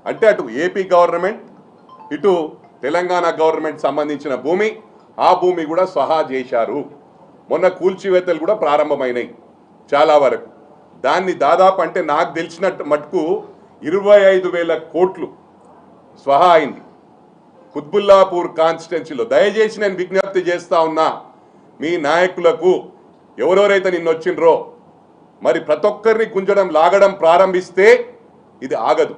అంటే అటు AP government ఇటు తెలంగాణ గవర్నమెంట్ సంబంధించిన భూమి, ఆ భూమి కూడా స్వహా చేశారు. మొన్న కూల్చివేతలు కూడా ప్రారంభమైనాయి చాలా వరకు. దాన్ని దాదాపు అంటే నాకు తెలిసినట్టు మటుకు 25,000 కోట్లు స్వహా అయింది కుత్బుల్లాపూర్ కాన్స్టిట్యున్సీలో. దయచేసి నేను విజ్ఞప్తి చేస్తా ఉన్నా మీ నాయకులకు, ఎవరెవరైతే నిన్న వచ్చిండ్రో మరి ప్రతి ఒక్కరిని గుంజడం లాగడం ప్రారంభిస్తే ఇది ఆగదు.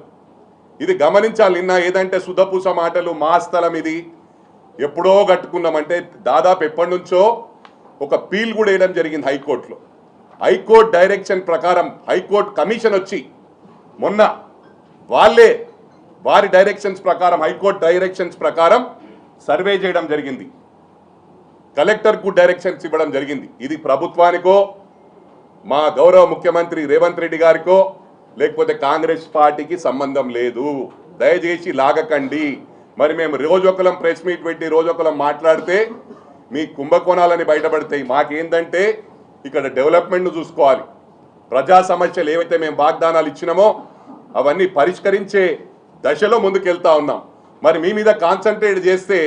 ఇది గమనించాలి. నిన్న ఏదంటే సుధపూస మాటలు, మా స్థలం ఇది ఎప్పుడో కట్టుకున్నామంటే దాదాపు ఎప్పటి నుంచో ఒక పీల్ కూడా వేయడం జరిగింది హైకోర్టులో. హైకోర్టు డైరెక్షన్ ప్రకారం హైకోర్టు కమిషన్ వచ్చి మొన్న వాళ్ళే వారి డైరెక్షన్స్ ప్రకారం, హైకోర్టు డైరెక్షన్స్ ప్రకారం సర్వే చేయడం జరిగింది, కలెక్టర్కు డైరెక్షన్స్ ఇవ్వడం జరిగింది. ఇది ప్రభుత్వానికో, మా గౌరవ ముఖ్యమంత్రి రేవంత్ రెడ్డి గారికో, లేకపోతే కాంగ్రెస్ పార్టీకి సంబంధం లేదు. దయచేసి లాగకండి. మరి మేము రోజొకలం ప్రెస్ మీట్ పెట్టి రోజొకలం మాట్లాడితే మీ కుంభకోణాలని బయటపడతాయి. మాకేందంటే ఇక్కడ డెవలప్మెంట్ను చూసుకోవాలి. ప్రజా సమస్యలు ఏవైతే మేము వాగ్దానాలు ఇచ్చినామో అవన్నీ పరిష్కరించే దశలో ముందుకెళ్తా ఉన్నాం. మరి మీ మీద కాన్సన్ట్రేట్ చేస్తే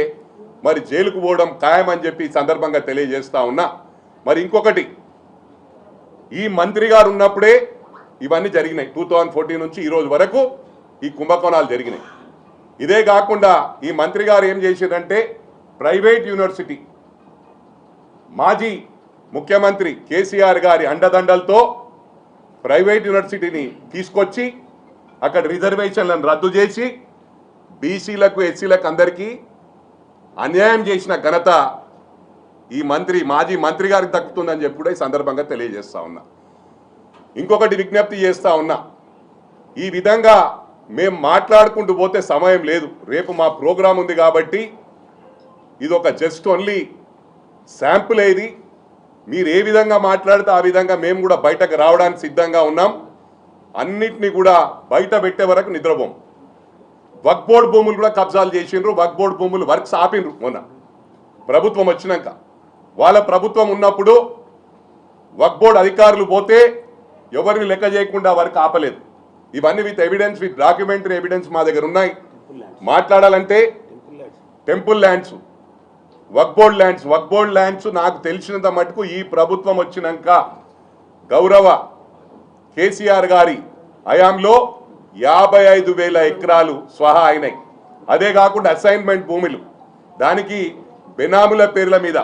మరి జైలుకు పోవడం ఖాయమని చెప్పి సందర్భంగా తెలియజేస్తా ఉన్నా. మరి ఇంకొకటి, ఈ మంత్రి గారు ఉన్నప్పుడే ఇవన్నీ జరిగినాయి. 2014 నుంచి ఈ రోజు వరకు ఈ కుంభకోణాలు జరిగినాయి. ఇదే కాకుండా ఈ మంత్రి గారు ఏం చేసిందంటే ప్రైవేట్ యూనివర్సిటీ మాజీ ముఖ్యమంత్రి కేసీఆర్ గారి అండదండలతో ప్రైవేట్ యూనివర్సిటీని తీసుకొచ్చి అక్కడ రిజర్వేషన్లను రద్దు చేసి బీసీలకు, ఎస్సీలకు అందరికీ అన్యాయం చేసిన ఘనత ఈ మాజీ మంత్రి గారికి దక్కుతుందని చెప్పి కూడా ఈ సందర్భంగా తెలియజేస్తా ఉన్నా. ఇంకొకటి విజ్ఞప్తి చేస్తా ఉన్నా, ఈ విధంగా మేము మాట్లాడుకుంటూ పోతే సమయం లేదు. రేపు మా ప్రోగ్రాం ఉంది కాబట్టి ఇది ఒక జస్ట్ ఓన్లీ శాంపుల్. ఏది మీరు ఏ విధంగా మాట్లాడితే ఆ విధంగా మేము కూడా బయటకు రావడానికి సిద్ధంగా ఉన్నాం. అన్నిటినీ కూడా బయట పెట్టే వరకు నిద్రపోం. వక్ఫ్ బోర్డు భూములు కూడా కబ్జాలు చేసిండ్రు. వక్ఫ్ బోర్డు భూములు వర్క్స్ ఆపిండ్రు. మొన్న ప్రభుత్వం వచ్చినాక, వాళ్ళ ప్రభుత్వం ఉన్నప్పుడు వక్ఫ్ బోర్డు అధికారులు పోతే ఎవరిని లెక్క చేయకుండా వర్క్ ఆపలేదు. ఇవన్నీ with evidence, with documentary evidence మా దగ్గర ఉన్నాయి. మాట్లాడాలంటే టెంపుల్ ల్యాండ్స్, వక్ఫ్ బోర్డు ల్యాండ్స్ నాకు తెలిసినంత మటుకు ఈ ప్రభుత్వం వచ్చినాక గౌరవ కేసీఆర్ గారి హయాంలో 55,000 ఎకరాలు స్వహా అయినాయి. అదే కాకుండా అసైన్మెంట్ భూములు, దానికి బెనాముల పేర్ల మీద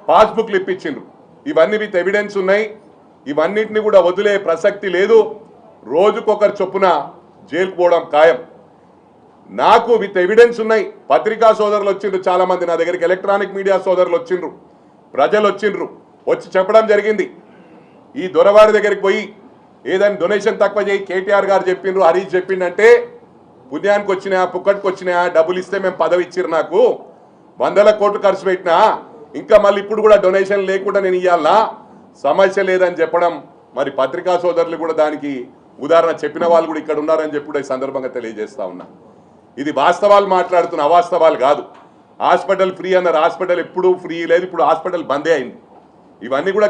పాస్బుక్లు ఇప్పించిండ్రు. ఇవన్నీ విత్ ఎవిడెన్స్ ఉన్నాయి. ఇవన్నిటిని కూడా వదిలే ప్రసక్తి లేదు. రోజుకొకరు చొప్పున జైలుకు పోవడం ఖాయం. నాకు విత్ ఎవిడెన్స్ ఉన్నాయి. పత్రికా సోదరులు వచ్చిండ్రు చాలా మంది నా దగ్గరికి, ఎలక్ట్రానిక్ మీడియా సోదరులు వచ్చిండ్రు, ప్రజలు వచ్చిండ్రు, వచ్చి చెప్పడం జరిగింది. ఈ దొరవారి దగ్గరికి పోయి ఏదైనా డొనేషన్ తక్కువ చేయి కేటీఆర్ గారు చెప్పిండ్రు, హరీష్ చెప్పిండంటే పుణ్యానికి వచ్చినా పుక్కటికి వచ్చినా డబ్బులు ఇస్తే మేము పదవి ఇచ్చిర్రు, నాకు 100 కోట్లు ఖర్చు పెట్టినా ఇంకా మళ్ళీ ఇప్పుడు కూడా డొనేషన్ లేకుండా నేను ఇవ్వాలా, సమస్య లేదని చెప్పడం. మరి పత్రికా సోదరులు కూడా దానికి ఉదాహరణ చెప్పిన వాళ్ళు కూడా ఇక్కడ ఉన్నారని చెప్పి ఈ సందర్భంగా తెలియజేస్తా ఉన్నా. ఇది వాస్తవాలు మాట్లాడుతున్న, అవాస్తవాలు కాదు. హాస్పిటల్ ఫ్రీ అన్నారు. హాస్పిటల్ ఎప్పుడు ఫ్రీ లేదు, ఇప్పుడు హాస్పిటల్ బందే అయింది. ఇవన్నీ కూడా